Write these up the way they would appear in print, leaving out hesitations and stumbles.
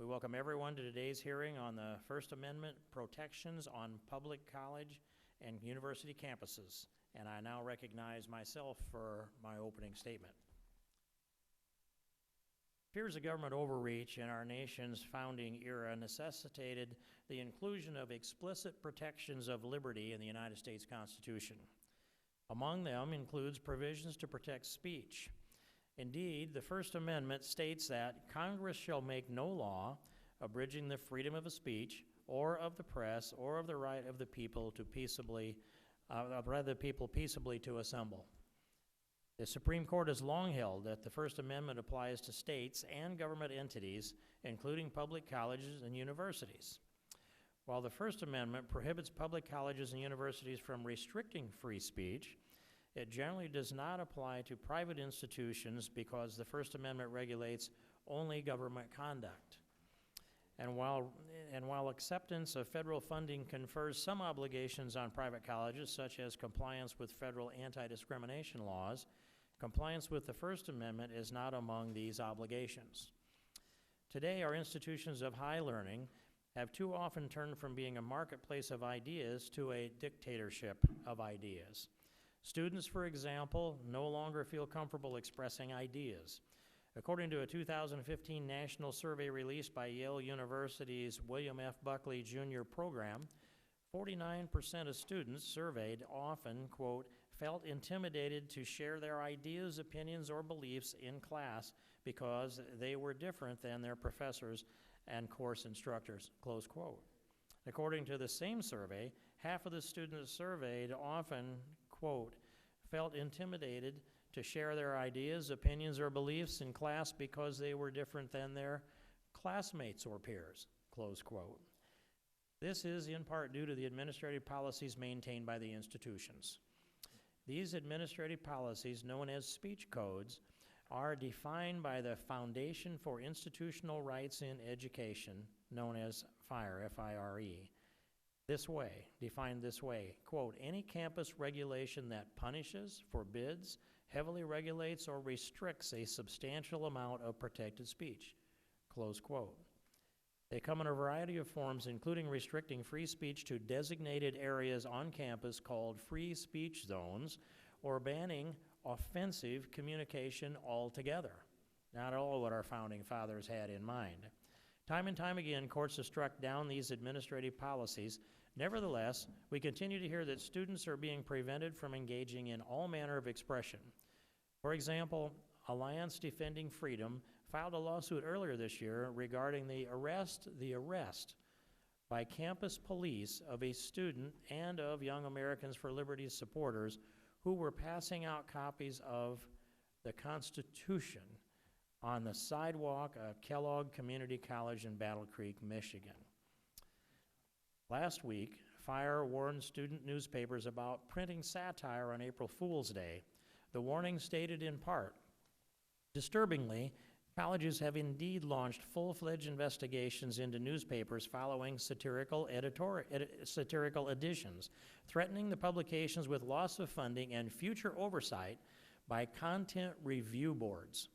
We welcome everyone to today's hearing on the First Amendment protections on public college and university campuses. And I now recognize myself for my opening statement. Fears of government overreach in our nation's founding era necessitated the inclusion of explicit protections of liberty in the United States Constitution. Among them includes provisions to protect speech. Indeed, the First Amendment states that Congress shall make no law abridging the freedom of speech or of the press or of the right of the people to peaceably to assemble. The Supreme Court has long held that the First Amendment applies to states and government entities, including public colleges and universities. While the First Amendment prohibits public colleges and universities from restricting free speech, it generally does not apply to private institutions because the First Amendment regulates only government conduct. And while acceptance of federal funding confers some obligations on private colleges, such as compliance with federal anti-discrimination laws, compliance with the First Amendment is not among these obligations. Today, our institutions of high learning have too often turned from being a marketplace of ideas to a dictatorship of ideas. Students, for example, no longer feel comfortable expressing ideas. According to a 2015 national survey released by Yale University's William F. Buckley Jr. program, 49% of students surveyed often, quote, felt intimidated to share their ideas, opinions, or beliefs in class because they were different than their professors and course instructors, close quote. According to the same survey, half of the students surveyed often, quote, felt intimidated to share their ideas, opinions, or beliefs in class because they were different than their classmates or peers, close quote. This is in part due to the administrative policies maintained by the institutions. These administrative policies, known as speech codes, are defined by the Foundation for Institutional Rights in Education, known as FIRE, F-I-R-E. Defined this way, quote, any campus regulation that punishes, forbids, heavily regulates, or restricts a substantial amount of protected speech, close quote. They come in a variety of forms, including restricting free speech to designated areas on campus called free speech zones, or banning offensive communication altogether. Not all what our founding fathers had in mind. Time and time again, courts have struck down these administrative policies. Nevertheless, we continue to hear that students are being prevented from engaging in all manner of expression. For example, Alliance Defending Freedom filed a lawsuit earlier this year regarding the arrest by campus police of a student and of Young Americans for Liberty supporters who were passing out copies of the Constitution on the sidewalk of Kellogg Community College in Battle Creek, Michigan. Last week, FIRE warned student newspapers about printing satire on April Fool's Day. The warning stated in part, disturbingly, colleges have indeed launched full-fledged investigations into newspapers following satirical editions, threatening the publications with loss of funding and future oversight by content review boards.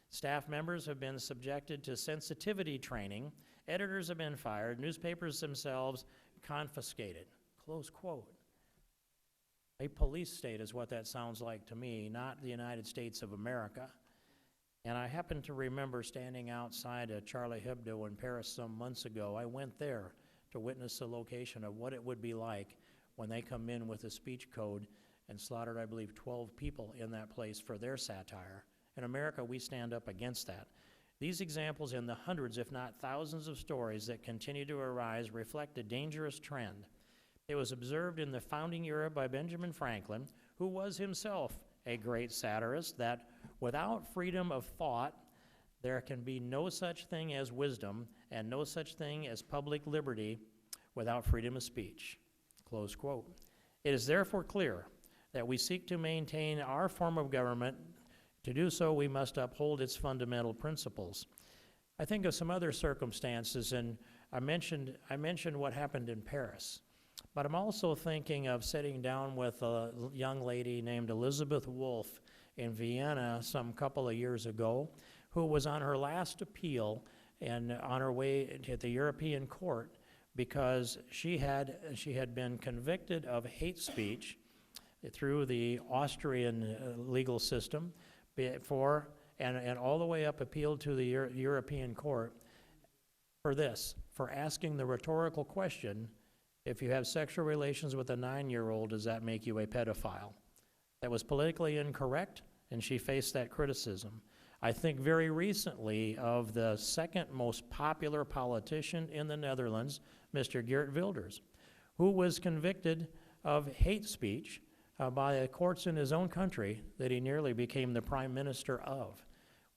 Staff members have been subjected to sensitivity training, editors have been fired, newspapers themselves confiscated, close quote. A police state is what that sounds like to me, not the United States of America. And I happen to remember standing outside a Charlie Hebdo in Paris some months ago. I went there to witness the location of what it would be like when they come in with a speech code and slaughtered, I believe, 12 people in that place for their satire. In America, we stand up against that. These examples and the hundreds, if not thousands of stories that continue to arise reflect a dangerous trend. It was observed in the founding era by Benjamin Franklin, who was himself a great satirist, that without freedom of thought, there can be no such thing as wisdom and no such thing as public liberty without freedom of speech, close quote. It is therefore clear that we seek to maintain our form of government. To do so, we must uphold its fundamental principles. I think of some other circumstances, and I mentioned what happened in Paris. But I'm also thinking of sitting down with a young lady named Elizabeth Wolf in Vienna some couple of years ago, who was on her last appeal and on her way to the European court because she had been convicted of hate speech through the Austrian legal system and all the way up appealed to the European court for asking the rhetorical question, if you have sexual relations with a 9-year-old, does that make you a pedophile? That was politically incorrect, and she faced that criticism. I think very recently of the second most popular politician in the Netherlands, Mr. Geert Wilders, who was convicted of hate speech by the courts in his own country that he nearly became the prime minister of.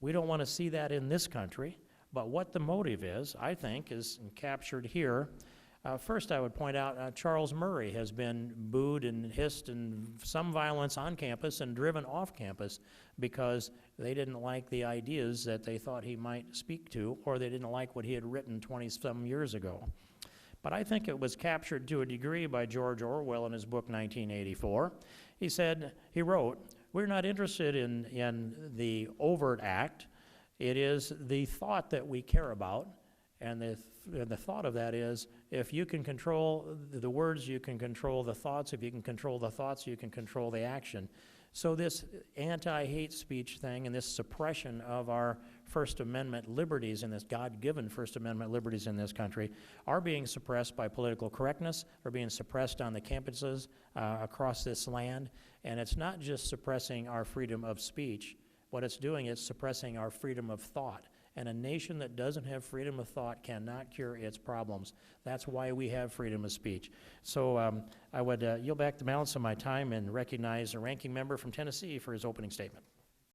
We don't want to see that in this country, but what the motive is, I think, is captured here. First, I would point out Charles Murray has been booed and hissed and some violence on campus and driven off campus because they didn't like the ideas that they thought he might speak to, or they didn't like what he had written 20-some years ago. But I think it was captured to a degree by George Orwell in his book 1984. He wrote, "We're not interested in the overt act. It is the thought that we care about, and the thought of that is, if you can control the words, you can control the thoughts. If you can control the thoughts, you can control the action." So this anti-hate speech thing and this suppression of our First Amendment liberties and this God-given First Amendment liberties in this country are being suppressed by political correctness, are being suppressed on the campuses across this land. And it's not just suppressing our freedom of speech. What it's doing is suppressing our freedom of thought. And a nation that doesn't have freedom of thought cannot cure its problems. That's why we have freedom of speech. So I would yield back the balance of my time and recognize a ranking member from Tennessee for his opening statement.